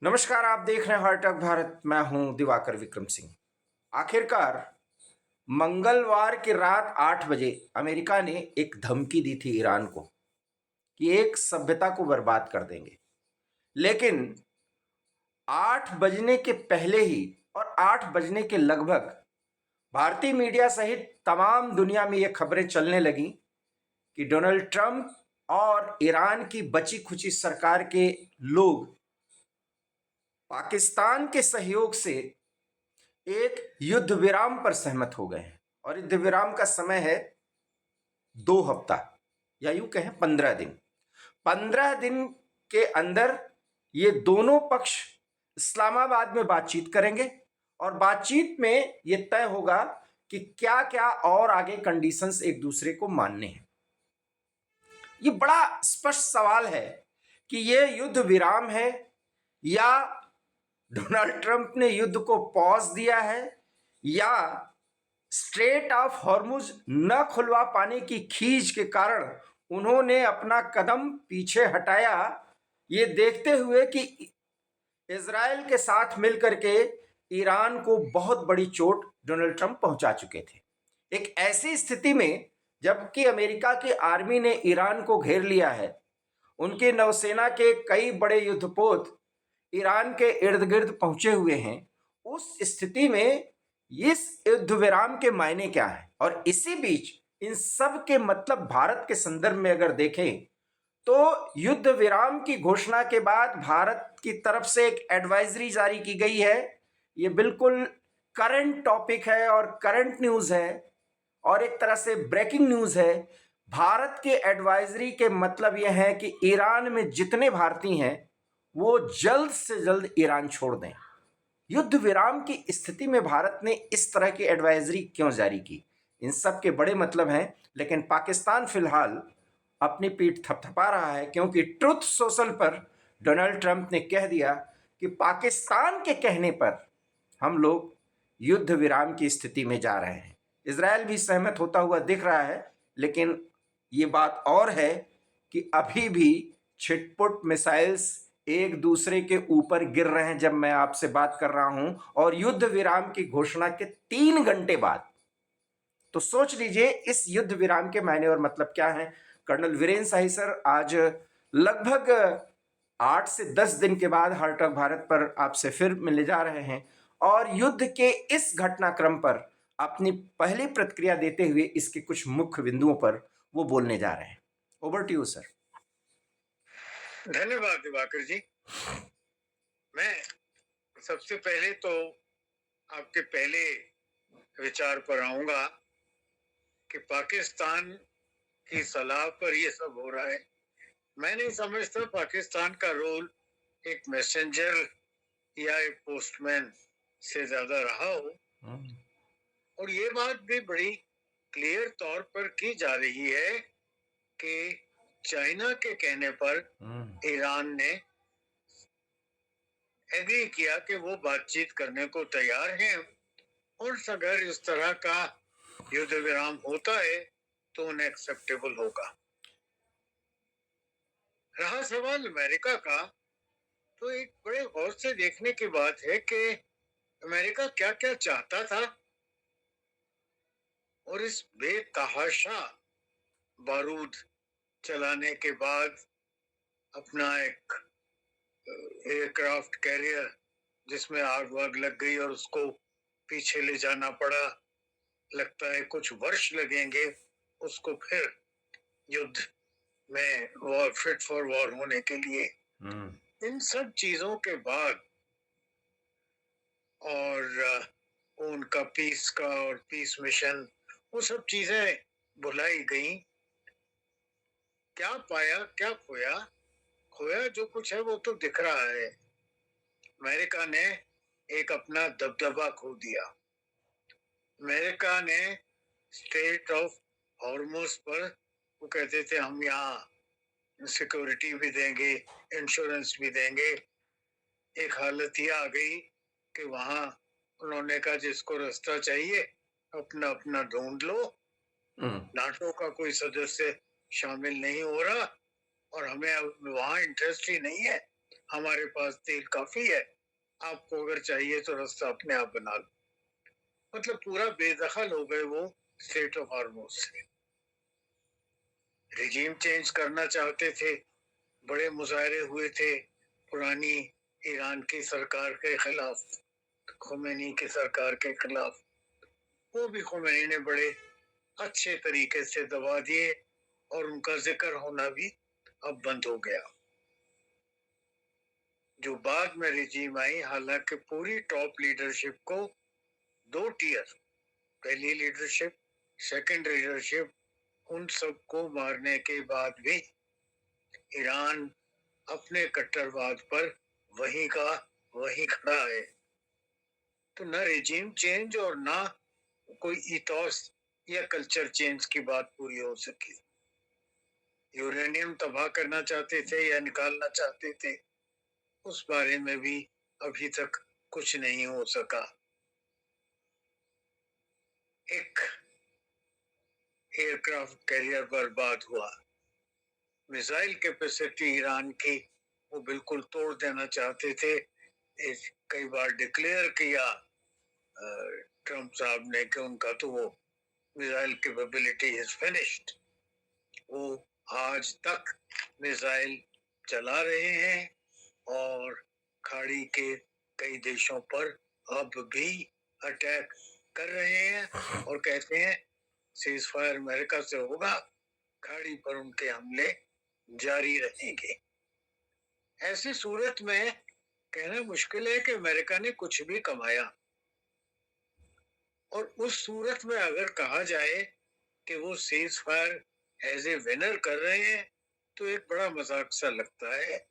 नमस्कार, आप देख रहे हैं हार्ट ऑफ भारत। मैं हूं दिवाकर विक्रम सिंह। आखिरकार मंगलवार की रात 8 बजे अमेरिका ने एक धमकी दी थी ईरान को कि एक सभ्यता को बर्बाद कर देंगे। लेकिन 8 बजने के पहले ही और 8 बजने के लगभग भारतीय मीडिया सहित तमाम दुनिया में ये खबरें चलने लगी कि डोनाल्ड ट्रंप और ईरान की बची खुची सरकार के लोग पाकिस्तान के सहयोग से एक युद्ध विराम पर सहमत हो गए हैं। और युद्ध विराम का समय है 2 हफ्ता, या यूं कहें 15 दिन। 15 दिन के अंदर ये दोनों पक्ष इस्लामाबाद में बातचीत करेंगे और बातचीत में ये तय होगा कि क्या क्या और आगे कंडीशंस एक दूसरे को मानने हैं। ये बड़ा स्पष्ट सवाल है कि ये युद्ध विराम है या डोनाल्ड ट्रंप ने युद्ध को पॉज दिया है, या स्ट्रेट ऑफ हॉर्मुज न खुलवा पाने की खींच के कारण उन्होंने अपना कदम पीछे हटाया, ये देखते हुए कि इजराइल के साथ मिलकर के ईरान को बहुत बड़ी चोट डोनाल्ड ट्रंप पहुंचा चुके थे। एक ऐसी स्थिति में जबकि अमेरिका की आर्मी ने ईरान को घेर लिया है, उनकी नौसेना के कई बड़े युद्धपोत ईरान के इर्द गिर्द पहुंचे हुए हैं, उस स्थिति में इस युद्ध विराम के मायने क्या है। और इसी बीच इन सब के मतलब भारत के संदर्भ में अगर देखें तो युद्ध विराम की घोषणा के बाद भारत की तरफ से एक एडवाइजरी जारी की गई है। ये बिल्कुल करंट टॉपिक है और करंट न्यूज है और एक तरह से ब्रेकिंग न्यूज है। भारत के एडवाइजरी के मतलब यह है कि ईरान में जितने भारतीय हैं वो जल्द से जल्द ईरान छोड़ दें। युद्ध विराम की स्थिति में भारत ने इस तरह की एडवाइजरी क्यों जारी की, इन सब के बड़े मतलब हैं। लेकिन पाकिस्तान फिलहाल अपनी पीठ थपथपा रहा है, क्योंकि ट्रुथ सोशल पर डोनाल्ड ट्रंप ने कह दिया कि पाकिस्तान के कहने पर हम लोग युद्ध विराम की स्थिति में जा रहे हैं। इजरायल भी सहमत होता हुआ दिख रहा है, लेकिन ये बात और है कि अभी भी छिटपुट मिसाइल्स एक दूसरे के ऊपर गिर रहे हैं जब मैं आपसे बात कर रहा हूं, और युद्ध विराम की घोषणा के 3 घंटे बाद। तो सोच लीजिए इस युद्ध विराम के मायने और मतलब क्या है। कर्नल वीरेंद्र शाही सर आज लगभग 8 से 10 दिन के बाद हार्ट ऑफ भारत पर आपसे फिर मिलने जा रहे हैं और युद्ध के इस घटनाक्रम पर अपनी पहली प्रतिक्रिया देते हुए इसके कुछ मुख्य बिंदुओं पर वो बोलने जा रहे हैं। Over to you sir. धन्यवाद दिवाकर जी। मैं सबसे पहले तो आपके पहले विचार पर आऊंगा कि पाकिस्तान की सलाह पर यह सब हो रहा है। मैं नहीं समझता पाकिस्तान का रोल एक मैसेंजर या एक पोस्टमैन से ज्यादा रहा हो। और ये बात भी बड़ी क्लियर तौर पर की जा रही है कि चाइना के कहने पर ईरान ने एग्री किया कि वो बातचीत करने को तैयार हैं, और अगर इस तरह का युद्ध विराम होता है तो उन्हें एक्सेप्टेबल होगा। रहा सवाल अमेरिका का, तो एक बड़े गौर से देखने की बात है कि अमेरिका क्या क्या चाहता था, और इस बेतहाशा बारूद चलाने के बाद अपना एक एयरक्राफ्ट कैरियर जिसमें आग वाग लग गई और उसको पीछे ले जाना पड़ा, लगता है कुछ वर्ष लगेंगे उसको फिर युद्ध में वॉर फिट फॉर वॉर होने के लिए। इन सब चीजों के बाद और उनका पीस का और पीस मिशन, वो सब चीजें भुलाई गई। क्या पाया क्या खोया? खोया जो कुछ है वो तो दिख रहा है। अमेरिका ने एक अपना दबदबा खो दिया। अमेरिका ने स्टेट ऑफ हॉर्मुज पर वो कहते थे हम यहाँ सिक्योरिटी भी देंगे, इंश्योरेंस भी देंगे। एक हालत ये आ गई कि वहां उन्होंने कहा जिसको रास्ता चाहिए अपना अपना ढूंढ लो। नाटो का कोई सदस्य शामिल नहीं हो रहा और हमें वहां इंटरेस्ट ही नहीं है, हमारे पास तेल काफी है, आपको अगर चाहिए तो रास्ता अपने आप बना लो। मतलब पूरा बेदखल हो गए वो स्टेट ऑफ हार्मोज से। रिजीम चेंज करना चाहते थे, बड़े मुजाहरे हुए थे पुरानी ईरान की सरकार के खिलाफ, खुमैनी की सरकार के खिलाफ। वो भी खुमैनी ने बड़े अच्छे तरीके से दबा दिए और उनका जिक्र होना भी अब बंद हो गया। जो बाद में रिजीम आई, हालांकि पूरी टॉप लीडरशिप को दो टियर, पहली लीडरशिप, सेकंड लीडरशिप, उन सबको मारने के बाद भी ईरान अपने कट्टरवाद पर वहीं का वहीं खड़ा है। तो न रिजीम चेंज और ना कोई इथोस या कल्चर चेंज की बात पूरी हो सकी। यूरेनियम तबाह करना चाहते थे या निकालना चाहते थे, उस बारे में भी अभी तक कुछ नहीं हो सका। एक एयरक्राफ्ट कैरियर बर्बाद हुआ, मिसाइल कैपेसिटी ईरान की वो बिल्कुल तोड़ देना चाहते थे। कई बार डिक्लेयर किया ट्रम्प साहब ने कि उनका तो वो मिसाइल कैपेबिलिटी इज फिनिश्ड। वो आज तक मिसाइल चला रहे हैं और खाड़ी के कई देशों पर अब भी अटैक कर रहे हैं और कहते हैं सीज फायर अमेरिका से होगा, खाड़ी पर उनके हमले जारी रहेंगे। ऐसी सूरत में कहना मुश्किल है कि अमेरिका ने कुछ भी कमाया, और उस सूरत में अगर कहा जाए कि वो ceasefire as a winner कर रहे हैं तो एक बड़ा मजाक सा लगता है।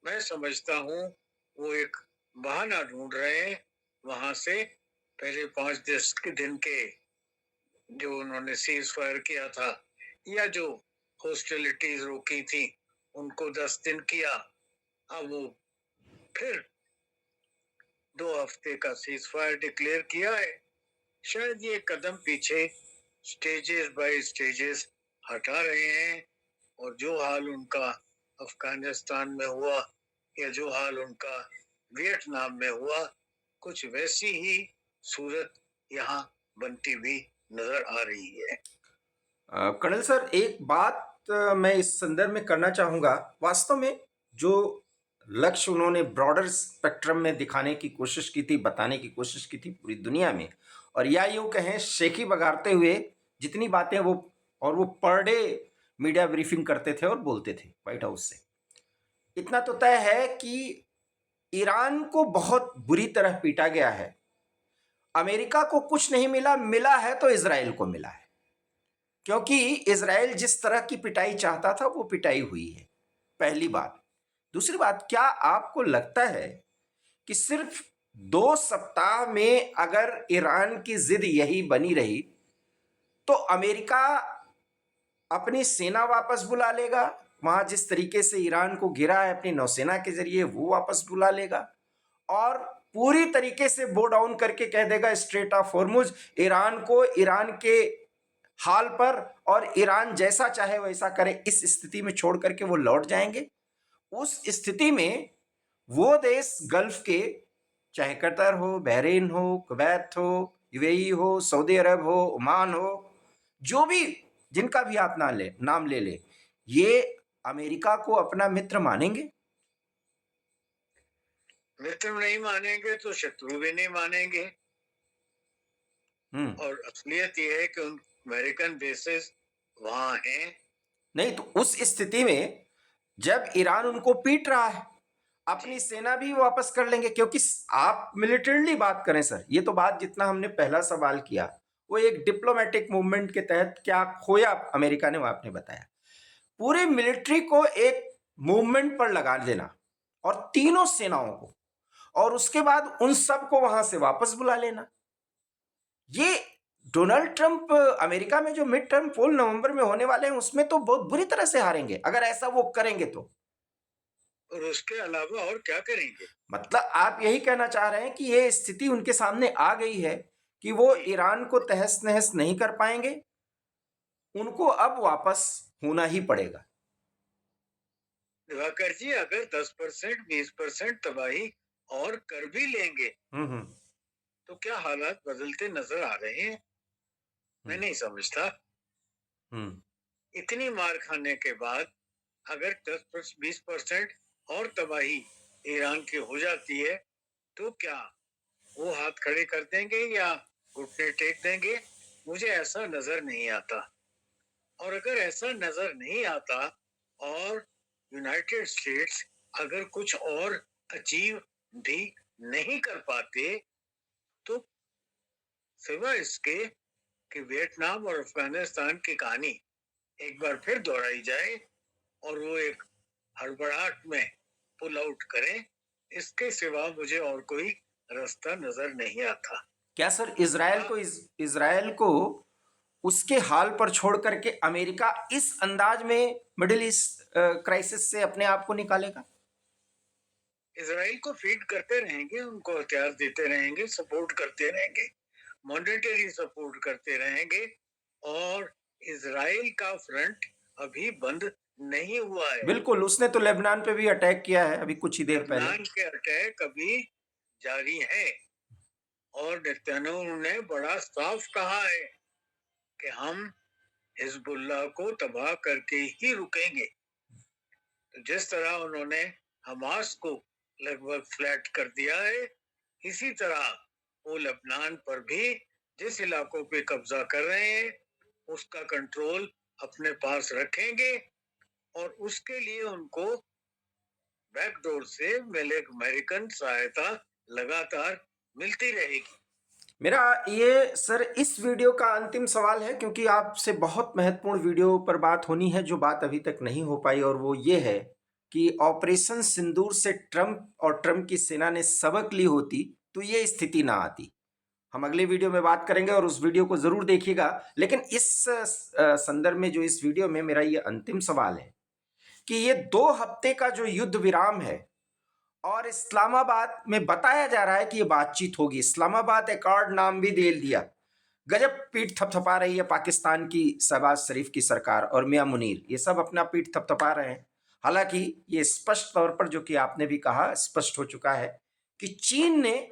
मैं समझता हूँ वो एक बहाना ढूंढ रहे हैं वहां से पहले 5-10 के दिन के जो उन्होंने सीज फायर किया था या जो हॉस्टिलिटीज रोकी थी उनको 10 दिन किया, अब वो फिर 2 हफ्ते का सीज फायर डिक्लेयर किया है। शायद ये कदम पीछे स्टेजेस बाय स्टेजेस हटा रहे हैं और जो हाल उनका अफगानिस्तान में हुआ या जो हाल उनका वियतनाम में हुआ, कुछ वैसी ही सूरत यहाँ बनती भी नजर आ रही है। कर्नल सर, एक बात मैं इस संदर्भ में करना चाहूँगा। वास्तव में जो लक्ष्य उन्होंने ब्रॉडर स्पेक्ट्रम में दिखाने की कोशिश की थी, बताने की कोशिश की थी पूरी दुनिया में, और या यूँ कहें शेखी बगाड़ते हुए जितनी बातें वो, और वो पर डे मीडिया ब्रीफिंग करते थे और बोलते थे व्हाइट हाउस से, इतना तो तय है कि ईरान को बहुत बुरी तरह पीटा गया है। अमेरिका को कुछ नहीं मिला, मिला है तो इजराइल को मिला है, क्योंकि इजराइल जिस तरह की पिटाई चाहता था वो पिटाई हुई है, पहली बात। दूसरी बात, क्या आपको लगता है कि सिर्फ 2 सप्ताह में अगर ईरान की जिद यही बनी रही तो अमेरिका अपनी सेना वापस बुला लेगा? वहां जिस तरीके से ईरान को गिरा है अपनी नौसेना के जरिए, वो वापस बुला लेगा और पूरी तरीके से बो डाउन करके कह देगा स्ट्रेट ऑफ हॉर्मुज ईरान को, ईरान के हाल पर, और ईरान जैसा चाहे वैसा करे, इस स्थिति में छोड़ करके वो लौट जाएंगे। उस स्थिति में वो देश गल्फ के, चाहे कतर हो, बहरीन हो, कुवैत हो, यूएई हो, सऊदी अरब हो, ओमान हो, जो भी जिनका भी आप नाम ले ले, ये अमेरिका को अपना मित्र मानेंगे? मित्र नहीं मानेंगे तो शत्रु भी नहीं मानेंगे। और असलियत यह है कि उन अमेरिकन बेसेस वहां हैं। नहीं तो उस स्थिति में जब ईरान उनको पीट रहा है, अपनी सेना भी वापस कर लेंगे, क्योंकि आप मिलिटरीली बात करें सर, ये तो बात जितना हमने पहला सवाल किया वो एक डिप्लोमेटिक मूवमेंट के तहत क्या खोया अमेरिका ने, वो आपने बताया। पूरे मिलिट्री को एक मूवमेंट पर लगा देना और तीनों सेनाओं को, और उसके बाद उन सब को वहां से वापस बुला लेना, ये डोनाल्ड ट्रंप अमेरिका में जो मिड टर्म पोल नवंबर में होने वाले हैं उसमें तो बहुत बुरी तरह से हारेंगे अगर ऐसा वो करेंगे तो। और उसके अलावा और क्या करेंगे? मतलब आप यही कहना चाह रहे हैं कि ये स्थिति उनके सामने आ गई है कि वो ईरान को तहस नहस नहीं कर पाएंगे, उनको अब वापस होना ही पड़ेगा। दिवाकर जी, अगर 10% 20% तबाही और कर भी लेंगे हम्म। तो क्या हालात बदलते नजर आ रहे हैं? मैं हम्म। नहीं समझता। हम्म। इतनी मार खाने के बाद अगर 10-20% और तबाही ईरान की हो जाती है तो क्या वो हाथ खड़े कर देंगे या घुटने टेक देंगे? मुझे ऐसा नजर नहीं आता। और अगर ऐसा नजर नहीं आता और यूनाइटेड स्टेट्स अगर कुछ और अचीव भी नहीं कर पाते तो सिवाय इसके कि वियतनाम और अफगानिस्तान की कहानी एक बार फिर दोहराई जाए और वो एक हड़बड़ाहट में पुल आउट करें, इसके सिवा मुझे और कोई रास्ता नजर नहीं आता। क्या सर इजराइल को उसके हाल पर छोड़ करके अमेरिका इस अंदाज में मिडिल ईस्ट क्राइसिस से अपने आप को निकालेगा? इसराइल को फीड करते रहेंगे, उनको हथियार देते रहेंगे, सपोर्ट करते रहेंगे, मॉनेटरी सपोर्ट करते रहेंगे और इसराइल का फ्रंट अभी बंद नहीं हुआ है। बिल्कुल, उसने तो लेबनान पे भी अटैक किया है अभी कुछ ही देर पहले। लेबनान के अटैक अभी जारी है और नेतन्याहू ने बड़ा साफ कहा है कि हम हिजबुल्लाह को तबाह करके ही रुकेंगे। तो जिस तरह उन्होंने हमास को लगभग फ्लैट कर दिया है, इसी तरह वो लेबनान पर भी जिस इलाकों पे कब्जा कर रहे हैं उसका कंट्रोल अपने पास रखेंगे और उसके लिए उनको बैकडोर से मिले अमेरिकन सहायता लगातार मिलती रहेगी। मेरा ये सर इस वीडियो का अंतिम सवाल है, क्योंकि आपसे बहुत महत्वपूर्ण वीडियो पर बात होनी है जो बात अभी तक नहीं हो पाई, और वो ये है कि ऑपरेशन सिंदूर से ट्रंप और ट्रंप की सेना ने सबक ली होती तो ये स्थिति ना आती। हम अगले वीडियो में बात करेंगे और उस वीडियो को जरूर देखिएगा। लेकिन इस संदर्भ में जो इस वीडियो में मेरा ये अंतिम सवाल है कि ये 2 हफ्ते का जो युद्ध विराम है और इस्लामाबाद में बताया जा रहा है कि ये बातचीत होगी, इस्लामाबाद एकॉर्ड नाम भी दे दिया। गजब पीठ थपथपा रही है पाकिस्तान की शहबाज शरीफ की सरकार और मियां मुनीर, ये सब अपना पीठ थपथपा रहे हैं। हालांकि ये स्पष्ट तौर पर, जो कि आपने भी कहा, स्पष्ट हो चुका है कि चीन ने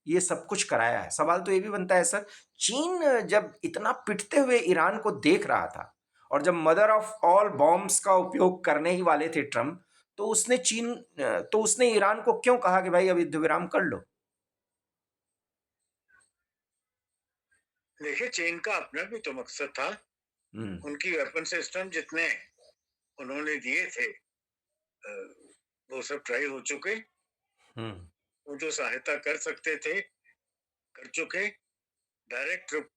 ये सब कुछ कराया है। सवाल तो ये भी बनता है सर, चीन जब इतना पिटते हुए ईरान को देख रहा था और जब मदर ऑफ ऑल बॉम्ब्स का उपयोग करने ही वाले थे ट्रंप, तो उसने ईरान को क्यों कहा कि भाई अब युद्ध विराम कर लो? देखिए, चीन का अपना भी तो मकसद था। उनकी वेपन सिस्टम जितने उन्होंने दिए थे वो सब ट्राई हो चुके। वो जो सहायता कर सकते थे कर चुके। डायरेक्ट ट्रूप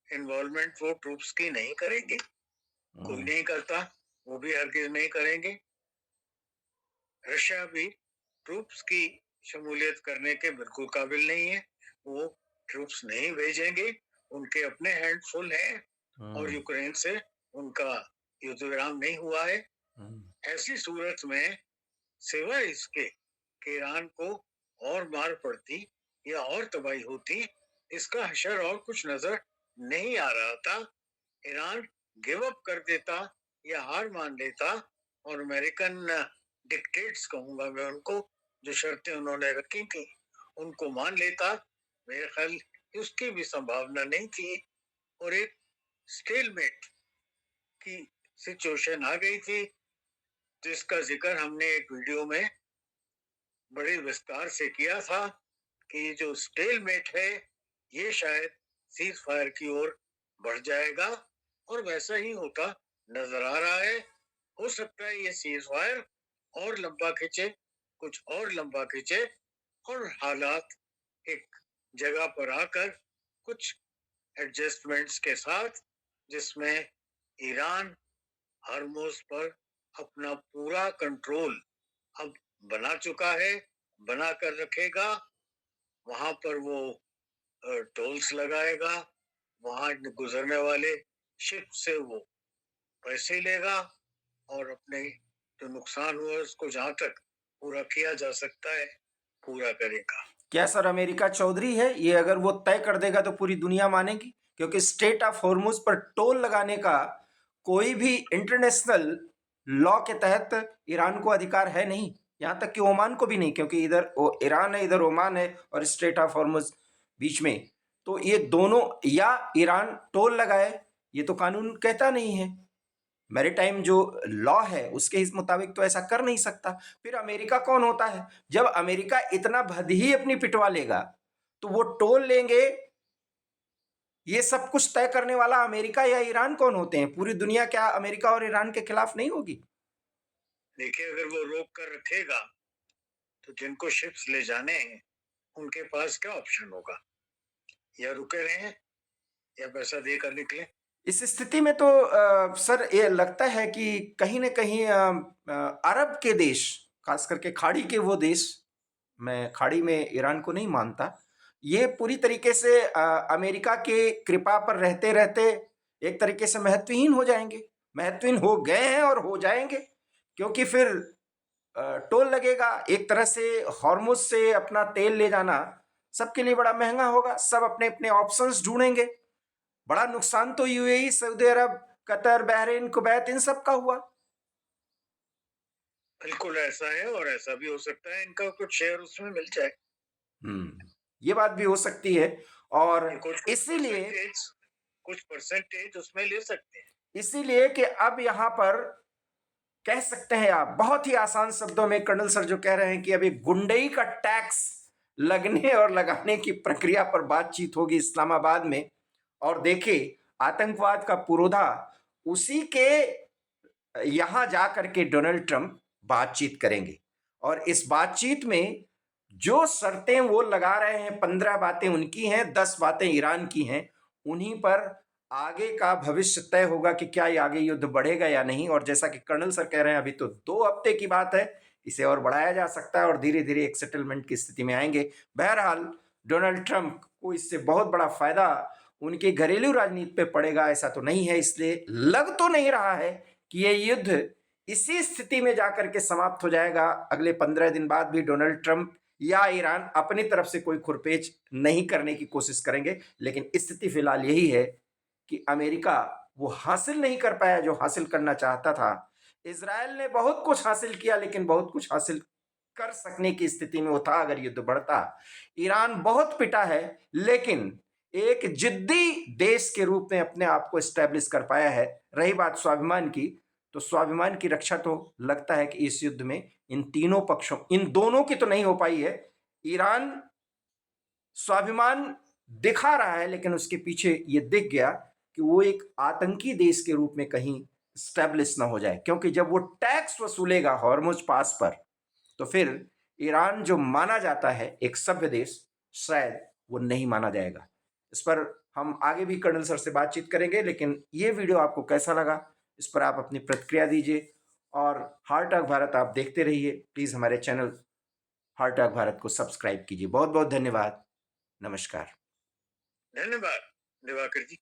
इन्वॉल्वमेंट वो ट्रूप्स की नहीं करेंगे, कोई नहीं करता, वो भी हरगिज नहीं करेंगे। रशिया भी ट्रूप्स की शमूलियत करने के बिल्कुल काबिल नहीं है, वो ट्रूप्स नहीं भेजेंगे। उनके अपने हैंड फुल हैं और यूक्रेन से उनका युद्ध विराम नहीं हुआ है। ऐसी सूरत में सिवाय इसके कि ईरान को और मार पड़ती या और तबाही होती, इसका हशर और कुछ नजर नहीं आ रहा था। ईरान गिव अप कर देता या हार मान लेता और अमेरिकन डिक्टेट्स कहूंगा मैं उनको, जो शर्तें उन्होंने रखी थी उनको मान लेता। मेरे ख्याल उसकी भी संभावना नहीं थी और एक स्टेलमेट की सिचुएशन आ गई थी, जिसका जिक्र हमने एक वीडियो में बड़े विस्तार से किया था कि जो स्टेलमेट है ये शायद सीज फायर की ओर बढ़ जाएगा और वैसा ही होता नजर आ रहा है। हो सकता है ये सीज फायर और लंबा खींचे, कुछ और लंबा खींचे और हालात एक जगह पर आकर कुछ एडजस्टमेंट्स के साथ, जिसमें ईरान हरमुज पर अपना पूरा कंट्रोल अब बना चुका है, बना कर रखेगा। वहां पर वो टोल्स लगाएगा, वहां गुजरने वाले शिप से वो पैसे लेगा और अपने जो नुकसान हुआ उसको जहां तक पूरा किया जा सकता है पूरा करेगा। क्या सर अमेरिका चौधरी है? ये अगर वो तय कर देगा तो पूरी दुनिया मानेगी, क्योंकि स्टेट ऑफ हॉर्मुज पर टोल लगाने का कोई भी इंटरनेशनल लॉ के तहत ईरान को अधिकार है नहीं, यहाँ तक कि ओमान को भी नहीं, क्योंकि इधर ईरान है, इधर ओमान है और स्ट्रेट ऑफ हॉर्मुज बीच में। तो ये दोनों, या ईरान टोल लगाए, ये तो कानून कहता नहीं है। मैरीटाइम जो लॉ है उसके इस मुताबिक तो ऐसा कर नहीं सकता। फिर अमेरिका कौन होता है? जब अमेरिका इतना भद ही अपनी पिटवा लेगा तो वो टोल लेंगे, ये सब कुछ तय करने वाला अमेरिका या ईरान कौन होते हैं? पूरी दुनिया क्या अमेरिका और ईरान के खिलाफ नहीं होगी? देखिए, अगर वो रोक कर रखेगा तो जिनको शिप्स ले जाने हैं उनके पास क्या ऑप्शन होगा? या रुके रहें या पैसा देकर निकले। इस स्थिति में तो सर ये लगता है कि कहीं न कहीं अरब के देश, खास करके खाड़ी के वो देश, मैं खाड़ी में ईरान को नहीं मानता, ये पूरी तरीके से अमेरिका के कृपा पर रहते-रहते एक तरीके से महत्वहीन हो जाएँगे। महत्वहीन हो गए हैं और हो जाएँगे, क्योंकि फिर टोल लगेगा। एक तरह से हॉर्मुज़ से अपना तेल ले जाना सबके लिए बड़ा महँगा होगा। सब अपने-अपने ऑप्शंस ढूँढेंगे। बड़ा नुकसान तो यूएई, सऊदी अरब, कतर, बहरीन, कुवैत इन सब का हुआ। बिल्कुल ऐसा है, और ऐसा भी हो सकता है इनका कुछ शेयर उसमें मिल जाए। ये बात भी हो सकती है और ये इसीलिए कुछ परसेंटेज उसमें ले सकते हैं। इसीलिए कि अब यहाँ पर कह सकते हैं आप बहुत ही आसान शब्दों में कर्नल सर जो कह रहे हैं कि अभी गुंडई का टैक्स लगने और लगाने की प्रक्रिया पर बातचीत होगी इस्लामाबाद में। और देखिए, आतंकवाद का पुरोधा उसी के यहाँ जा करके डोनाल्ड ट्रंप बातचीत करेंगे और इस बातचीत में जो शर्तें वो लगा रहे हैं, 15 बातें उनकी हैं, 10 बातें ईरान की हैं। उन्हीं पर आगे का भविष्य तय होगा कि क्या ये आगे युद्ध बढ़ेगा या नहीं। और जैसा कि कर्नल सर कह रहे हैं, अभी तो 2 हफ्ते की बात है, इसे और बढ़ाया जा सकता है और धीरे-धीरे एक सेटलमेंट की स्थिति में आएंगे। बहरहाल डोनाल्ड ट्रंप को इससे बहुत बड़ा फायदा उनकी घरेलू राजनीति पे पड़ेगा ऐसा तो नहीं है, इसलिए लग तो नहीं रहा है कि ये युद्ध इसी स्थिति में जाकर के समाप्त हो जाएगा। अगले 15 दिन बाद भी डोनाल्ड ट्रंप या ईरान अपनी तरफ से कोई खुरपेच नहीं करने की कोशिश करेंगे, लेकिन स्थिति फिलहाल यही है कि अमेरिका वो हासिल नहीं कर पाया जो हासिल करना चाहता था। इज़राइल ने बहुत कुछ हासिल किया, लेकिन बहुत कुछ हासिल कर सकने की स्थिति में वो था अगर युद्ध बढ़ता। ईरान बहुत पिटा है, लेकिन एक जिद्दी देश के रूप में अपने आप को एस्टैब्लिश कर पाया है। रही बात स्वाभिमान की, तो स्वाभिमान की रक्षा तो लगता है कि इस युद्ध में इन तीनों पक्षों, इन दोनों की तो नहीं हो पाई है। ईरान स्वाभिमान दिखा रहा है, लेकिन उसके पीछे ये दिख गया कि वो एक आतंकी देश के रूप में कहीं स्टैब्लिश ना हो जाए, क्योंकि जब वो टैक्स वसूलेगा हॉर्मुज पास पर, तो फिर ईरान जो माना जाता है एक सभ्य देश, शायद वो नहीं माना जाएगा। इस पर हम आगे भी कर्नल सर से बातचीत करेंगे, लेकिन ये वीडियो आपको कैसा लगा इस पर आप अपनी प्रतिक्रिया दीजिए और हार्ट ऑफ भारत आप देखते रहिए। प्लीज़ हमारे चैनल हार्ट ऑफ भारत को सब्सक्राइब कीजिए। बहुत बहुत धन्यवाद। नमस्कार। धन्यवाद दिवाकर जी।